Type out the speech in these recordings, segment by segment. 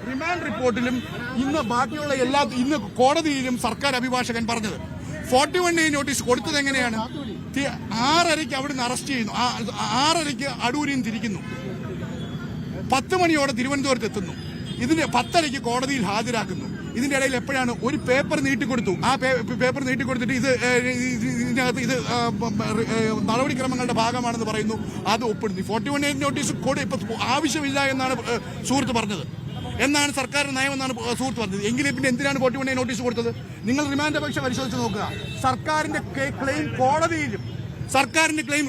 Remand റിപ്പോർട്ടിലും ഇന്ന് ബാക്കിയുള്ള ഇന്ന് കോടതിയിലും സർക്കാർ അഭിഭാഷകൻ പറഞ്ഞത് 41A നോട്ടീസ് കൊടുത്തത് എങ്ങനെയാണ്? 6:30 അവിടുന്ന് അറസ്റ്റ് ചെയ്യുന്നു, 6:30 അടൂരിൽ നിന്ന് തിരിക്കുന്നു, 10 മണിയോടെ തിരുവനന്തപുരത്ത് എത്തുന്നു, ഇതിന് 10:30 കോടതിയിൽ ഹാജരാക്കുന്നു. ഇതിന്റെ ഇടയിൽ എപ്പോഴാണ് ഒരു പേപ്പർ നീട്ടിക്കൊടുത്തു, ആ പേപ്പർ നീട്ടിക്കൊടുത്തിട്ട് ഇതിനകത്ത് ഇത് നടപടിക്രമങ്ങളുടെ ഭാഗമാണെന്ന് പറയുന്നു, അത് ഒപ്പിടുന്നു. 41A നോട്ടീസ് ഇപ്പൊ ആവശ്യമില്ല എന്നാണ് സുഹൃത്ത് പറഞ്ഞത്, എന്നാണ് സർക്കാരിന്റെ നയമെന്നാണ് സുഹൃത്ത് പറഞ്ഞത്. എങ്കിലും പിന്നെ എന്തിനാണ് 41A നോട്ടീസ് കൊടുത്തത്? നിങ്ങൾ റിമാൻഡ് അപേക്ഷ പരിശോധിച്ച് നോക്കുക. സർക്കാരിന്റെ ക്ലെയിം കോടതിയിലും സർക്കാരിന്റെ ക്ലെയിം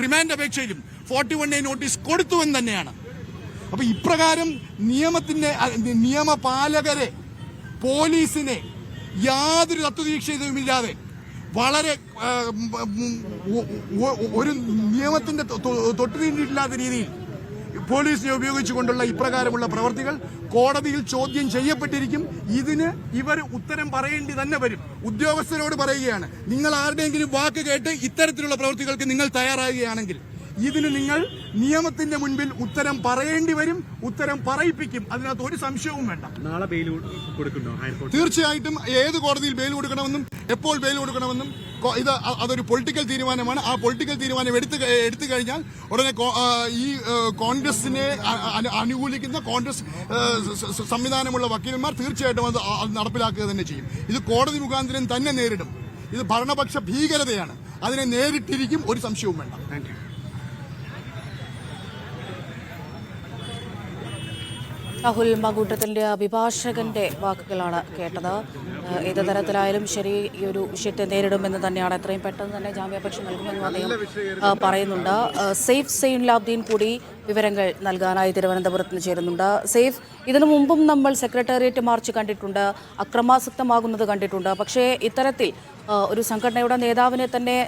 റിമാൻഡ് അപേക്ഷയിലും 41A നോട്ടീസ് കൊടുത്തുവെന്ന് തന്നെയാണ്. അപ്പൊ ഇപ്രകാരം നിയമപാലകരെ, പോലീസിനെ യാതൊരു തത്വദീക്ഷയുമില്ലാതെ വളരെ ഒരു നിയമത്തിന്റെ തൊട്ടുതീണ്ടിയിട്ടില്ലാത്ത രീതിയിൽ പോലീസിനെ ഉപയോഗിച്ചുകൊണ്ടുള്ള ഇപ്രകാരമുള്ള പ്രവർത്തികൾ കോടതിയിൽ ചോദ്യം ചെയ്യപ്പെട്ടിരിക്കും. ഇതിന് ഇവർ ഉത്തരം പറയേണ്ടി തന്നെ വരും. ഉദ്യോഗസ്ഥരോട് പറയുകയാണ്, നിങ്ങൾ ആരുടെയെങ്കിലും വാക്ക് കേട്ട് ഇത്തരത്തിലുള്ള പ്രവൃത്തികൾക്ക് നിങ്ങൾ തയ്യാറാകുകയാണെങ്കിൽ ഇതിന് നിങ്ങൾ നിയമത്തിന്റെ മുൻപിൽ ഉത്തരം പറയേണ്ടി വരും, ഉത്തരം പറയിപ്പിക്കും. അതിനകത്ത് ഒരു സംശയവും വേണ്ട. നാളെ ബെയിൽ കൊടുക്കണോ? തീർച്ചയായിട്ടും ഏത് കോടതിയിൽ ബെയിൽ കൊടുക്കണമെന്നും എപ്പോൾ ബെയിൽ കൊടുക്കണമെന്നും അതൊരു പൊളിറ്റിക്കൽ തീരുമാനമാണ്. ആ പൊളിറ്റിക്കൽ തീരുമാനം എടുത്തു കഴിഞ്ഞാൽ ഉടനെ ഈ കോൺഗ്രസിനെ അനുകൂലിക്കുന്ന കോൺഗ്രസ് സംവിധാനമുള്ള വക്കീലന്മാർ തീർച്ചയായിട്ടും അത് നടപ്പിലാക്കുക തന്നെ ചെയ്യും. ഇത് കോടതി മുഖാന്തരം തന്നെ നേരിടും. ഇത് ഭരണപക്ഷ ഭീകരതയാണ്, അതിനെ നേരിട്ടിരിക്കും, ഒരു സംശയവും വേണ്ട. Thank you. രാഹുൽ മാങ്കൂട്ടത്തിന്റെ അഭിഭാഷകന്റെ വാക്കുകളാണ് കേട്ടത്. ഏത് തരത്തിലായാലും ശരി ഈ ഒരു വിഷയത്തെ നേരിടുമെന്ന് തന്നെയാണ്, എത്രയും പെട്ടെന്ന് തന്നെ ജാമ്യാപേക്ഷ നൽകുമെന്നും അദ്ദേഹം പറയുന്നുണ്ട്. സെയ്ഫ് സൈനുലാബ്ദീൻ കൂടി വിവരങ്ങൾ നൽകാനായി തിരുവനന്തപുരത്ത് നിന്ന് ചേരുന്നുണ്ട്. സെയ്ഫ്, ഇതിനു മുമ്പും നമ്മൾ സെക്രട്ടേറിയറ്റ് മാർച്ച് കണ്ടിട്ടുണ്ട്, അക്രമാസക്തമാകുന്നത് കണ്ടിട്ടുണ്ട്. പക്ഷേ ഇത്തരത്തിൽ ഒരു സംഘടനയുടെ നേതാവിനെ തന്നെ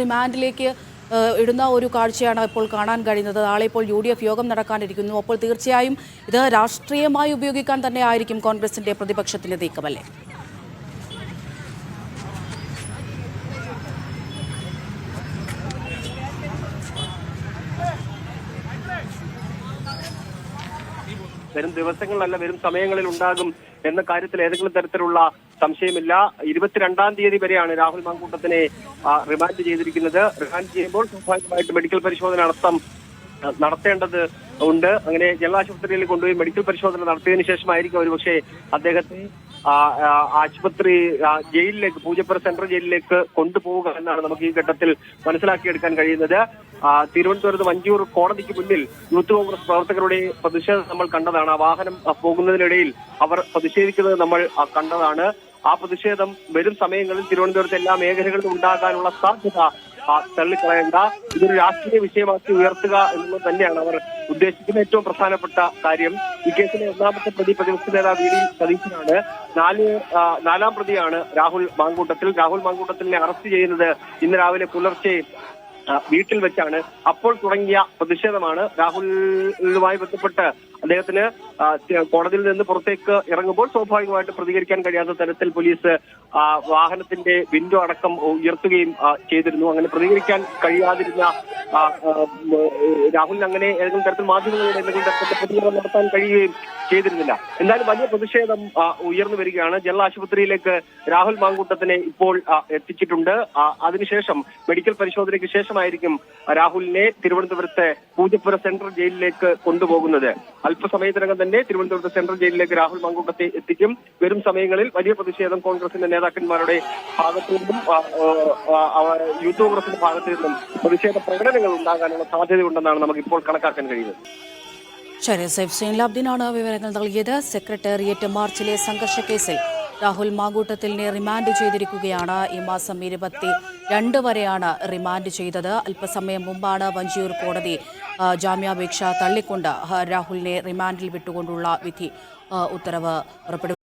റിമാൻഡിലേക്ക് ഇടുന്ന ഒരു കാഴ്ചയാണ് ഇപ്പോൾ കാണാൻ കഴിയുന്നത്. നാളെ ഇപ്പോൾ UDF യോഗം നടക്കാനിരിക്കുന്നു. അപ്പോൾ തീർച്ചയായും ഇത് രാഷ്ട്രീയമായി ഉപയോഗിക്കാൻ തന്നെ ആയിരിക്കും കോൺഗ്രസിന്റെ പ്രതിപക്ഷത്തിന്റെ നീക്കമല്ലേ? വരും ദിവസങ്ങളിലല്ല, വരും സമയങ്ങളിൽ ഉണ്ടാകും എന്ന കാര്യത്തിൽ ഏതെങ്കിലും തരത്തിലുള്ള സംശയമില്ല. 22-ാം തീയതി വരെയാണ് രാഹുൽ മാങ്കൂട്ടത്തിനെ റിമാൻഡ് ചെയ്തിരിക്കുന്നത്. റിമാൻഡ് ചെയ്യുമ്പോൾ സ്വാഭാവികമായിട്ട് മെഡിക്കൽ പരിശോധന നടത്തേണ്ടത് ഉണ്ട്. അങ്ങനെ ജനറൽ ആശുപത്രിയിൽ കൊണ്ടുപോയി മെഡിക്കൽ പരിശോധന നടത്തിയതിനു ശേഷമായിരിക്കും ഒരുപക്ഷെ അദ്ദേഹത്തെ ആശുപത്രി ജയിലിലേക്ക്, പൂജപ്പുര സെൻട്രൽ ജയിലിലേക്ക് കൊണ്ടുപോവുക എന്നാണ് നമുക്ക് ഈ ഘട്ടത്തിൽ മനസ്സിലാക്കിയെടുക്കാൻ കഴിയുന്നത്. തിരുവനന്തപുരത്ത് വഞ്ചിയൂർ കോടതിക്ക് മുന്നിൽ യൂത്ത് കോൺഗ്രസ് പ്രവർത്തകരുടെ പ്രതിഷേധം നമ്മൾ കണ്ടതാണ്. ആ വാഹനം പോകുന്നതിനിടയിൽ അവർ പ്രതിഷേധിക്കുന്നത് നമ്മൾ കണ്ടതാണ്. ആ പ്രതിഷേധം വരും സമയങ്ങളിൽ തിരുവനന്തപുരത്ത് എല്ലാ മേഖലകളിലും ഉണ്ടാകാനുള്ള സാധ്യത തള്ളിക്കളയേണ്ട, ഇതൊരു രാഷ്ട്രീയ വിഷയമാക്കി ഉയർത്തുക എന്നുള്ളത് തന്നെയാണ് അവർ ഉദ്ദേശിക്കുന്ന ഏറ്റവും പ്രധാനപ്പെട്ട കാര്യം. ഈ കേസിലെ ഒന്നാമത്തെ പ്രതി പ്രതിപക്ഷ നേതാവ് VD സതീശനാണ്. നാലാം പ്രതിയാണ് രാഹുൽ മാങ്കൂട്ടത്തിനെ അറസ്റ്റ് ചെയ്യുന്നത് ഇന്ന് രാവിലെ പുലർച്ചെ വീട്ടിൽ വെച്ചാണ്. അപ്പോൾ തുടങ്ങിയ പ്രതിഷേധമാണ്. രാഹുലുമായി ബന്ധപ്പെട്ട് അദ്ദേഹത്തിന് കോടതിയിൽ നിന്ന് പുറത്തേക്ക് ഇറങ്ങുമ്പോൾ സ്വാഭാവികമായിട്ട് പ്രതികരിക്കാൻ കഴിയാത്ത തരത്തിൽ പോലീസ് വാഹനത്തിന്റെ വിൻഡോ അടക്കം ഉയർത്തുകയും ചെയ്തിരുന്നു. അങ്ങനെ പ്രതികരിക്കാൻ കഴിയാതിരുന്ന രാഹുലിന് അങ്ങനെ ഏതെങ്കിലും തരത്തിൽ മാധ്യമങ്ങളുടെ എന്തെങ്കിലും തരത്തിലുള്ള പ്രതികരണം നടത്താൻ കഴിയുകയും ചെയ്തിരുന്നില്ല. എന്തായാലും വലിയ പ്രതിഷേധം ഉയർന്നു വരികയാണ്. ജനറൽ ആശുപത്രിയിലേക്ക് രാഹുൽ മാങ്കൂട്ടത്തിനെ ഇപ്പോൾ എത്തിച്ചിട്ടുണ്ട്. അതിനുശേഷം മെഡിക്കൽ പരിശോധനയ്ക്ക് ശേഷമായിരിക്കും രാഹുലിനെ തിരുവനന്തപുരത്തെ പൂജപ്പുര സെൻട്രൽ ജയിലിലേക്ക് കൊണ്ടുപോകുന്നത്. അല്പസമയത്തിനകം തന്നെ തിരുവനന്തപുരത്ത് സെൻട്രൽ ജയിലിലേക്ക് രാഹുൽ മാങ്കൂട്ടത്തെ എത്തിക്കും. വരും സമയങ്ങളിൽ വലിയ പ്രതിഷേധം കോൺഗ്രസിന്റെ നേതാക്കന്മാരുടെ ഭാഗത്തു നിന്നും യൂത്ത് കോൺഗ്രസിന്റെ ഭാഗത്തു നിന്നും പ്രതിഷേധ പ്രകടനങ്ങൾ ഉണ്ടാകാനുള്ള സാധ്യതയുണ്ടെന്നാണ് നമുക്ക് ഇപ്പോൾ കണക്കാക്കാൻ കഴിയുന്നത്. ശരി, സെയ്ഫ് സൈനുലാബ്ദീനാണ് വിവരങ്ങൾ നൽകിയത്. സെക്രട്ടേറിയറ്റ് മാർച്ചിലെ സംഘർഷ കേസിൽ രാഹുൽ മാങ്കൂട്ടത്തിനെ റിമാൻഡ് ചെയ്തിരിക്കുകയാണ്. ഈ മാസം 22 വരെയാണ് റിമാൻഡ് ചെയ്തത്. അല്പസമയം മുമ്പാണ് വഞ്ചിയൂർ കോടതി ജാമ്യാപേക്ഷ തള്ളിക്കൊണ്ട് രാഹുലിനെ റിമാൻഡിൽ വിട്ടുകൊണ്ടുള്ള ഉത്തരവ് പുറപ്പെടുവിച്ചത്.